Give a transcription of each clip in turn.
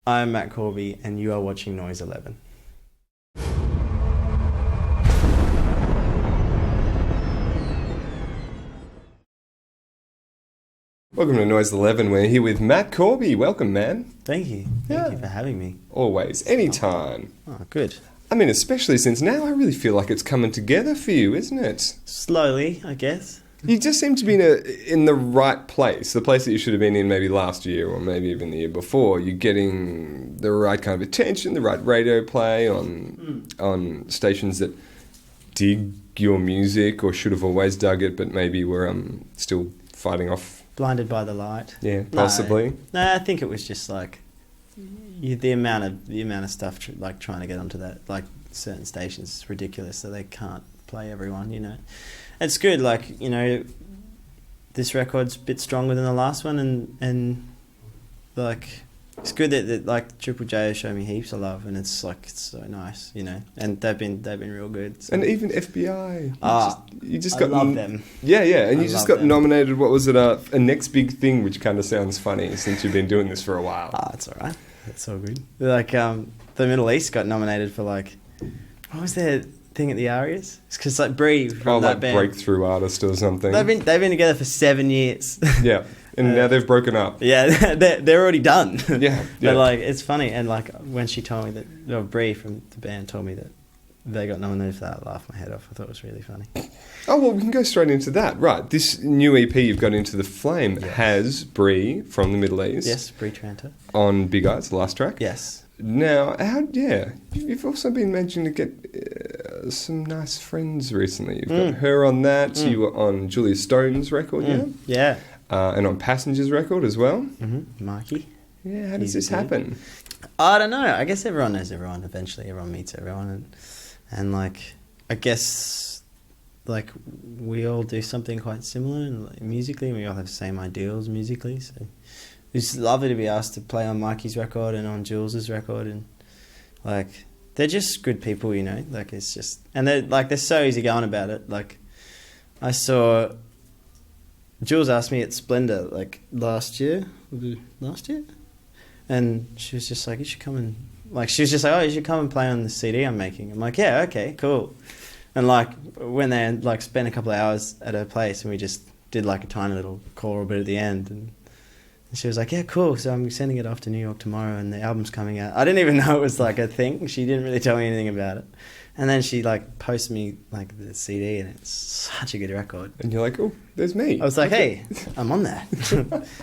I'm Matt Corby, and you are watching Noise 11. Welcome to Noise 11. We're here with Matt Corby. Welcome, man. Thank you. Thank you for having me. Always. Anytime. Oh, good. I mean, especially since now I really feel like it's coming together for you, isn't it? Slowly, I guess. You just seem to be in the right place, the place that you should have been in maybe last year or maybe even the year before. You're getting the right kind of attention, the right radio play on stations that dig your music or should have always dug it, but maybe were still fighting off. Blinded by the light. Yeah, possibly. No, I think it was just like the amount of stuff trying to get onto that, like certain stations is ridiculous, so they can't play everyone, you know. It's good, like, you know, this record's a bit stronger than the last one, and like, it's good that like TIJS show me heaps of love, and it's like, it's so nice, you know, and they've been real good. So. And even FBI, you just got I love them. Yeah, and you just got them. nominated. What was it? A next big thing, which kind of sounds funny since you've been doing this for a while. It's all right. It's all good. Like the Middle East got nominated for like, what was their thing at the Arias? It's because like Bree from that like band, breakthrough artist or something. They've been together for 7 years. Yeah, and now they've broken up. Yeah, they're already done. Yeah. But like, it's funny, and like when she told me that, Bree from the band told me that they got nominated for that, I laughed my head off. I thought it was really funny. Oh, well, we can go straight into that. Right, this new EP you've got, Into the Flame, has Bree from the Middle East. Yes, Bree Tranter. On Big Eyes, the last track. Yes. Now, you've also been managing to get some nice friends recently. You've got her on that. You were on Julia Stone's record, Yeah. And on Passenger's record as well. Mm-hmm. Marky. Yeah, how does this happen? I don't know. I guess everyone knows everyone. Eventually, everyone meets everyone, and like, I guess, like, we all do something quite similar, and like, musically, we all have the same ideals musically. So it's lovely to be asked to play on Mikey's record and on Jules's record, and like, they're just good people, you know. Like, it's just, and they're so easygoing about it. Like, I saw Jules asked me at Splendor like last year, and she was just like, you should come and, like, she was just like, oh, you should come and play on the CD I'm making. I'm like, yeah, okay, cool. And like, went there and like spent a couple of hours at her place, and we just did like a tiny little choral bit at the end, and she was like, yeah, cool, so I'm sending it off to New York tomorrow, and the album's coming out. I didn't even know it was like a thing. She didn't really tell me anything about it. And then she like posted me like the CD, and it's such a good record. And you're like, oh, there's me. I was like, hey, I'm on that.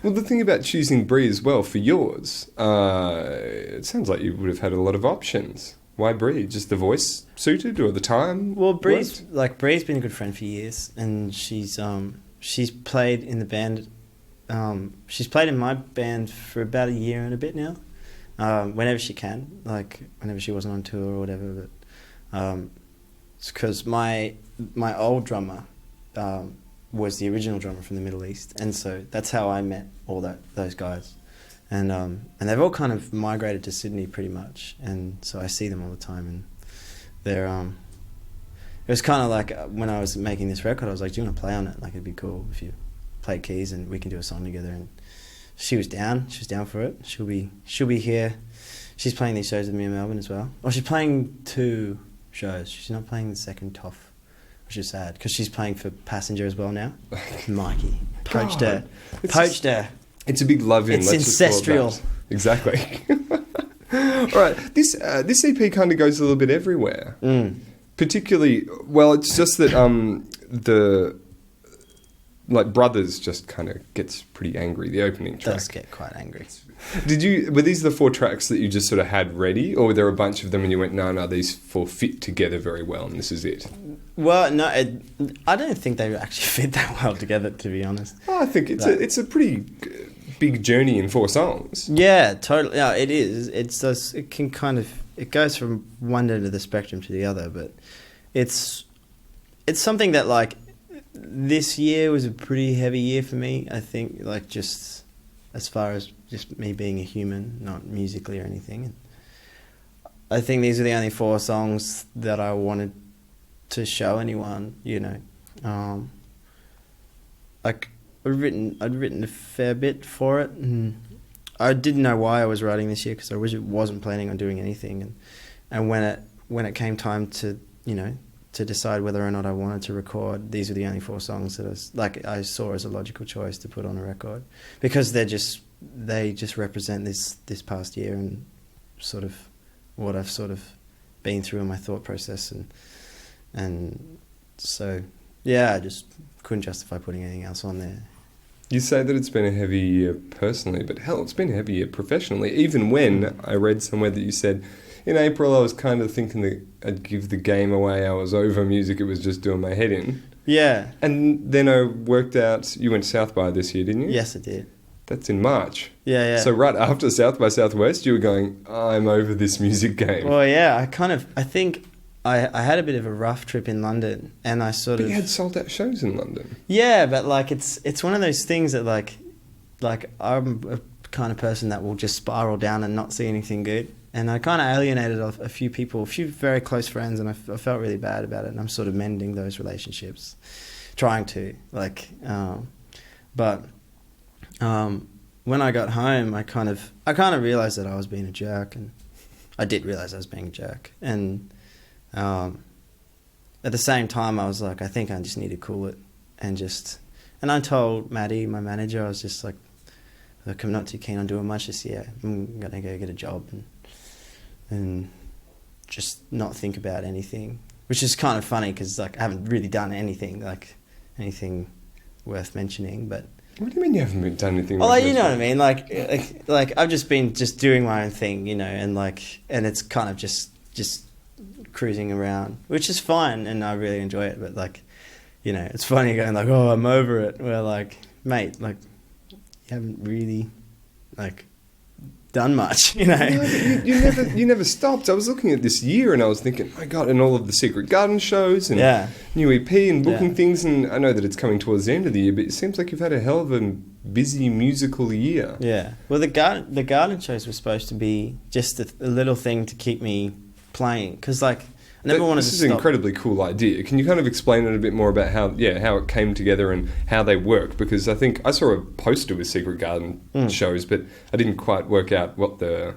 Well, the thing about choosing Bree as well for yours, it sounds like you would have had a lot of options. Why Bree? Just the voice suited, or the time? Well, Bree's been a good friend for years, and she's played in the band. She's played in my band for about a year and a bit now. Whenever she can, like whenever she wasn't on tour or whatever. But it's because my old drummer was the original drummer from the Middle East, and so that's how I met all those guys. And they've all kind of migrated to Sydney pretty much, and so I see them all the time. And they're it was kind of like when I was making this record, I was like, do you want to play on it? Like, it'd be cool if you played keys and we can do a song together. And she was down for it. She'll be here. She's playing these shows with me in Melbourne as well. Oh, she's playing 2 shows. She's not playing the second TOF, which is sad, because she's playing for Passenger as well now. Mikey poached her. It's a big love-in. It's ancestral. Exactly. All right, this EP kind of goes a little bit everywhere. Particularly, well, it's just that the Brothers just kind of gets pretty angry. The opening track does get quite angry. Were these the 4 tracks that you just sort of had ready, or were there a bunch of them and you went, no, these 4 fit together very well, and this is it? Well, no, I don't think they actually fit that well together, to be honest. Oh, I think it's a pretty big journey in 4 songs. Yeah, totally. Yeah, it is. It can kind of, it goes from one end of the spectrum to the other, but it's something that, like, this year was a pretty heavy year for me, I think, like, just as far as just me being a human, not musically or anything. I think these are the only 4 songs that I wanted to show anyone, you know. Like, I'd written a fair bit for it, and I didn't know why I was writing this year because I wasn't planning on doing anything, and when it came time to to decide whether or not I wanted to record, these were the only 4 songs that I saw as a logical choice to put on a record, because they just represent this past year and sort of what I've sort of been through in my thought process, and so yeah, I just couldn't justify putting anything else on there. You say that it's been a heavy year personally, but hell, it's been a heavy year professionally. Even when I read somewhere that you said, in April I was kind of thinking that I'd give the game away, I was over music, it was just doing my head in. Yeah. And then I worked out, you went to South by this year, didn't you? Yes, I did. That's in March. Yeah. So right after South by Southwest, you were going, I'm over this music game. Well, yeah, I think I had a bit of a rough trip in London, and I sort of... But you had sold out shows in London. Yeah, but like it's one of those things that like I'm a kind of person that will just spiral down and not see anything good. And I kind of alienated a few people, a few very close friends, and I felt really bad about it. And I'm sort of mending those relationships, trying to but when I got home, I kind of realized that I was being a jerk, and I did realize I was being a jerk. And at the same time, I was like, I think I just need to cool it, and I told Maddie, my manager, I was just like, look, I'm not too keen on doing much this year. I'm gonna go get a job and just not think about anything, which is kind of funny because like I haven't really done anything worth mentioning. But what do you mean you haven't done anything? Well, like, you know what I mean. Like I've just been doing my own thing, and it's kind of just cruising around, which is fine, and I really enjoy it. But it's funny going like, oh, I'm over it. Well, like, mate, like you haven't really done much, you never stopped. I was looking at this year and I was thinking, my God, and all of the Secret Garden shows and new EP and booking things, and I know that it's coming towards the end of the year, but it seems like you've had a hell of a busy musical year. Yeah. Well, the garden shows were supposed to be just a little thing to keep me playing, because I never wanted to stop. This is an incredibly cool idea. Can you kind of explain it a bit more about how it came together and how they work? Because I think I saw a poster with Secret Garden shows, but I didn't quite work out what the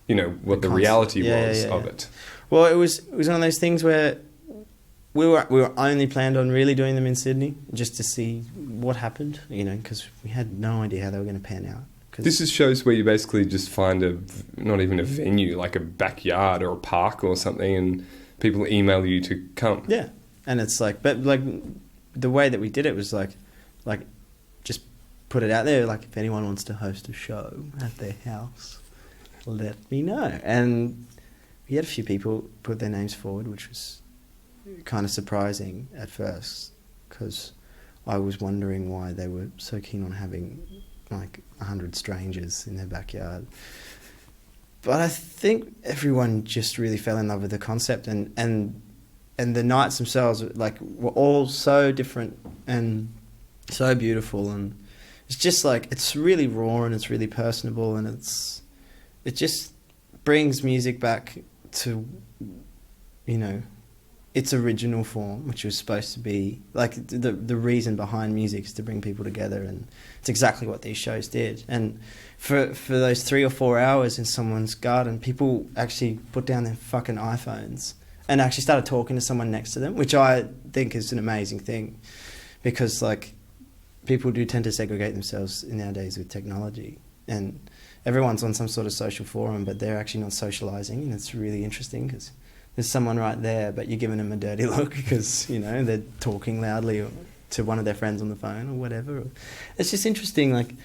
reality was of it. Well, it was one of those things where we were only planned on really doing them in Sydney just to see what happened, because we had no idea how they were going to pan out. This is shows where you basically just find not even a venue, like a backyard or a park or something, and people email you to come. Yeah, and it's but the way that we did it was like just put it out there, like if anyone wants to host a show at their house, let me know. And we had a few people put their names forward, which was kind of surprising at first, because I was wondering why they were so keen on having 100 strangers in their backyard. But I think everyone just really fell in love with the concept, and the nights themselves were all so different and so beautiful, and it's just it's really raw and it's really personable, and it just brings music back to its original form, which was supposed to be the reason behind music is to bring people together, and it's exactly what these shows did. And for those 3 or 4 hours in someone's garden, people actually put down their fucking iPhones and actually started talking to someone next to them, which I think is an amazing thing, because people do tend to segregate themselves nowadays with technology, and everyone's on some sort of social forum, but they're actually not socializing, and it's really interesting because there's someone right there, but you're giving them a dirty look because, they're talking loudly to one of their friends on the phone or whatever. It's just interesting,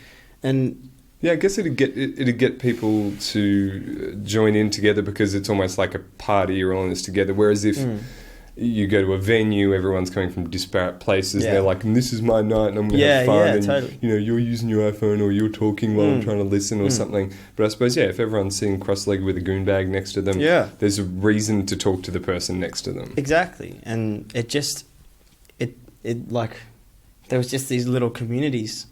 and... Yeah, I guess it'd get people to join in together, because it's almost like a party, you're all in this together, whereas if you go to a venue, everyone's coming from disparate places, and they're like, and this is my night and I'm going to have fun, and totally. You're using your iPhone or you're talking while I'm trying to listen or something. But I suppose, if everyone's sitting cross-legged with a goon bag next to them, there's a reason to talk to the person next to them. Exactly. And it just, there was just these little communities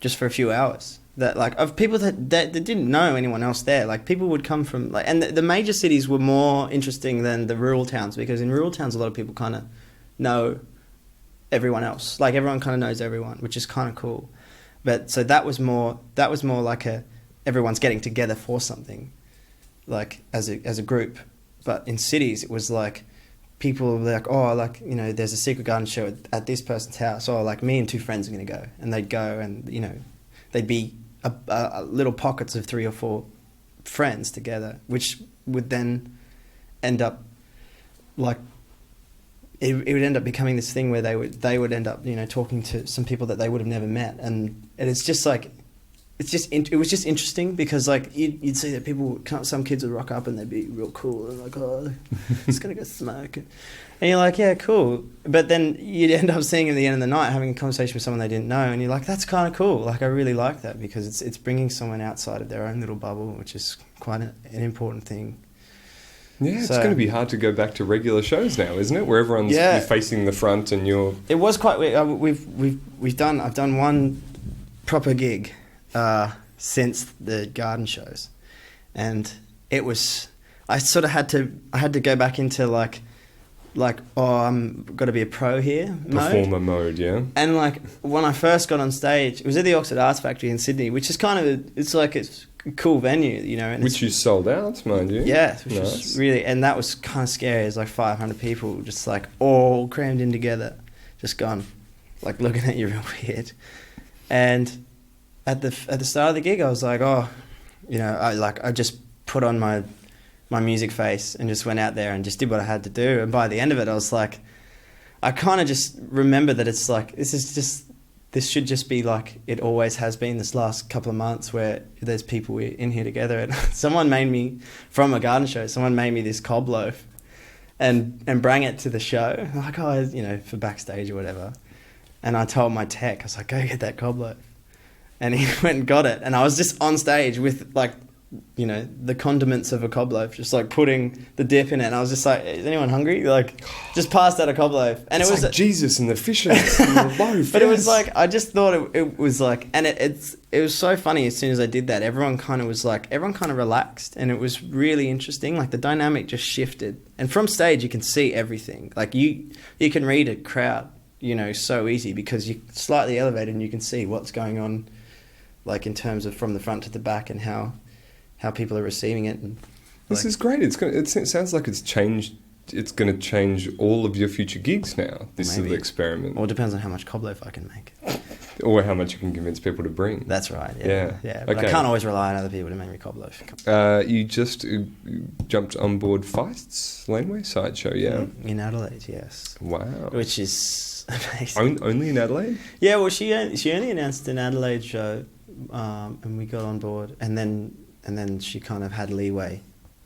just for a few hours that of people that didn't know anyone else there. People would come from and the major cities were more interesting than the rural towns, because in rural towns a lot of people kind of know everyone else. Everyone kind of knows everyone, which is kind of cool. But so that was more like everyone's getting together for something, like as a group. But in cities, it was like people were like, oh, like, you know, there's a secret garden show at this person's house. Oh, like me and 2 friends are going to go. And they'd go and, you know, they'd be a little pockets of 3 or 4 friends together, which would then end up like, it would end up becoming this thing where they would end up, you know, talking to some people that they would have never met. And it's just like, it was just interesting because like you'd see that some kids would rock up and they'd be real cool and like, oh, just gonna go smoke, and you're like, yeah, cool. But then you'd end up seeing at the end of the night having a conversation with someone they didn't know, and you're like, that's kind of cool. Like I really like that because it's bringing someone outside of their own little bubble, which is quite an important thing. Yeah, it's going to be hard to go back to regular shows now, isn't it? Where everyone's you're facing the front and you're. It was quite weird. I've done one proper gig since the garden shows, and it was, I sort of had to go back into like oh, I'm got to be a pro here performer mode, yeah. And like when I first got on stage, it was at the Oxford Arts Factory in Sydney, which is kind of it's a cool venue, you know, and which you sold out, mind you. Yeah, which was really, and that was kind of scary. It's like 500 people just like all crammed in together, just gone, like looking at you real weird. And at the start of the gig, I was like, oh, you know, I just put on my music face and just went out there and just did what I had to do. And by the end of it, I was like, I kind of just remember that it's like, this should just be like it always has been this last couple of months, where there's people in here together. And someone made me, from a garden show, someone made me this cob loaf and bring it to the show, like, oh, you know, for backstage or whatever. And I told my tech, I was like, go get that cob loaf. And he went and got it. And I was just on stage with, like, you know, the condiments of a cob loaf, just like putting the dip in it. And I was just like, is anyone hungry? Like, just passed out a cob loaf. And it's it was like Jesus and the fishes and the loaf. But it was like, I just thought it was like, and it was so funny. As soon as I did that, everyone kind of relaxed, and it was really interesting. Like the dynamic just shifted. And from stage, you can see everything. Like you can read a crowd, you know, so easy because you're slightly elevated and you can see what's going on, like in terms of from the front to the back and how people are receiving it. And this is great. It sounds like it's changed. It's going to change all of your future gigs now. This little experiment. Well, it depends on how much cob loaf I can make, or how much you can convince people to bring. That's right. Yeah. But okay. I can't always rely on other people to make me cob loaf. You just jumped on board Feist's Laneway sideshow, yeah? In Adelaide, yes. Wow. Which is amazing. Only in Adelaide? Yeah. Well, she only announced an Adelaide show, and we got on board, and then she kind of had leeway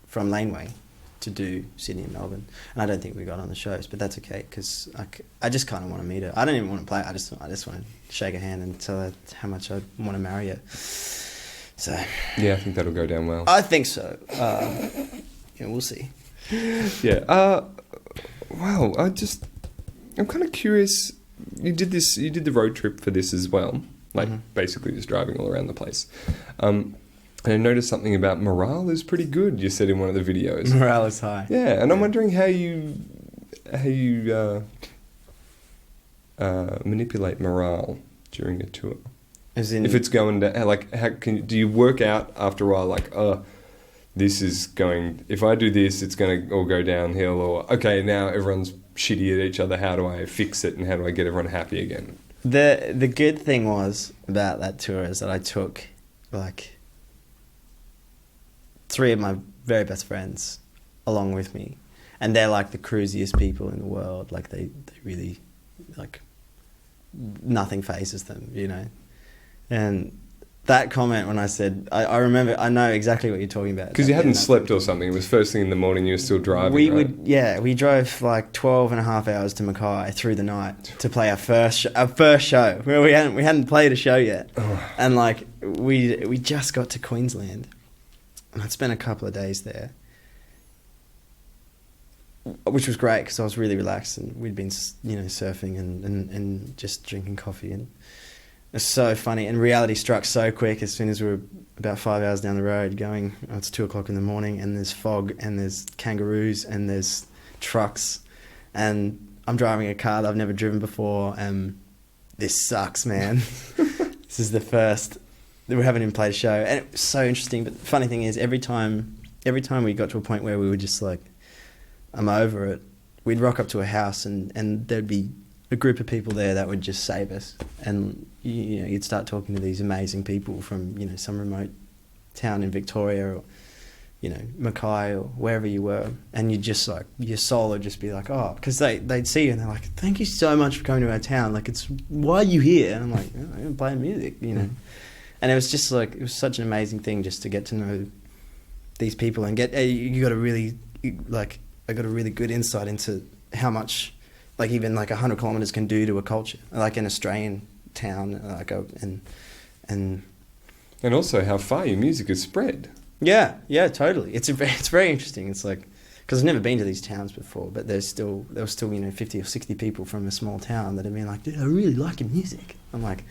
from Laneway to do Sydney and Melbourne. And I don't think we got on the shows, but that's okay because I just kind of want to meet her. I don't even want to play. I just want to shake her hand and tell her how much I want to marry her. So yeah, I think that'll go down well. I think so. Yeah, we'll see. Yeah. Well, I'm kind of curious. You did the road trip for this as well, like basically just driving all around the place. And I noticed something about morale is pretty good, you said in one of the videos. Morale is high. Yeah, and I'm wondering how you manipulate morale during a tour. As in, if it's going to, like, do you work out after a while, like, this is going, if I do this, it's going to all go downhill, or, okay, now everyone's shitty at each other, how do I fix it, and how do I get everyone happy again? The good thing was about that tour is that I took, like, 3 of my very best friends along with me, and they're like the cruisiest people in the world. Like they really, like, nothing phases them, you know. And that comment when I said, I remember, I know exactly what you're talking about. Because you hadn't slept or something. It was first thing in the morning. You were still driving. We drove like 12 and a half hours to Mackay through the night to play our first show. Where we hadn't played a show yet, and like we just got to Queensland. And I'd spent a couple of days there, which was great because I was really relaxed, and we'd been, you know, surfing and just drinking coffee, and it was so funny. And reality struck so quick as soon as we were about 5 hours down the road going, it's 2:00 in the morning, and there's fog, and there's kangaroos, and there's trucks, and I'm driving a car that I've never driven before, and this sucks, man. this is the first that we haven't even played a show, and it was so interesting. But the funny thing is, every time we got to a point where we were just like, I'm over it, we'd rock up to a house and there'd be a group of people there that would just save us, and you know, you'd start talking to these amazing people from, you know, some remote town in Victoria, or, you know, Mackay or wherever you were, and you'd just like, your soul would just be like, oh, because they'd see you and they're like, thank you so much for coming to our town, like, it's, why are you here? And I'm like, oh, I'm playing music, you know. And it was just like, it was such an amazing thing just to get to know these people and get, you got a really, like, I got a really good insight into how much, like, even like 100 kilometres can do to a culture, like an Australian town, like and also how far your music has spread. Yeah, totally. It's very interesting. It's like, because I've never been to these towns before, but there was still, you know, 50 or 60 people from a small town that have been like, dude, I really like your music. I'm like,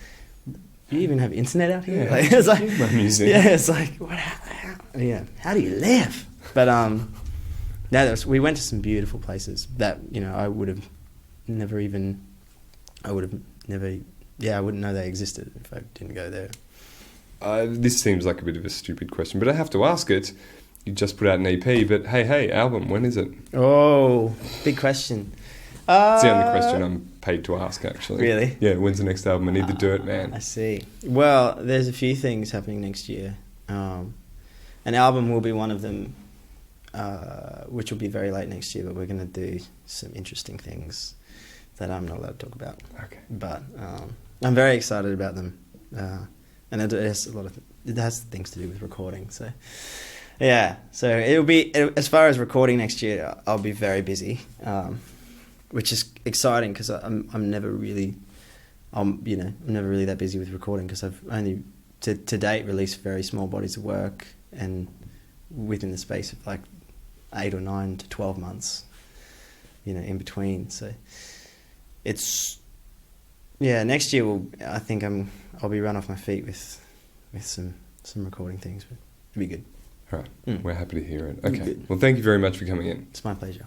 do you even have internet out here? Yeah, like, it's like, my music. Yeah, it's like, what? How do you live? But we went to some beautiful places that, you know, I wouldn't know they existed if I didn't go there. This seems like a bit of a stupid question, but I have to ask it. You just put out an EP, but hey, album, when is it? Oh, big question. It's the only question I'm paid to ask, actually. Really? Yeah, when's the next album? I need to do it, man. I see. Well, there's a few things happening next year. An album will be one of them, which will be very late next year, but we're going to do some interesting things that I'm not allowed to talk about. Okay. But I'm very excited about them. And it has it has things to do with recording. So, yeah. So as far as recording next year, I'll be very busy, which is exciting because I'm never really that busy with recording because I've only to date released very small bodies of work, and within the space of like 8 or 9 to 12 months, you know, in between. So it's, yeah, next year I think I'll be run off my feet with some recording things, but it'll be good. All right. We're happy to hear it. Okay. Well, thank you very much for coming in. It's my pleasure.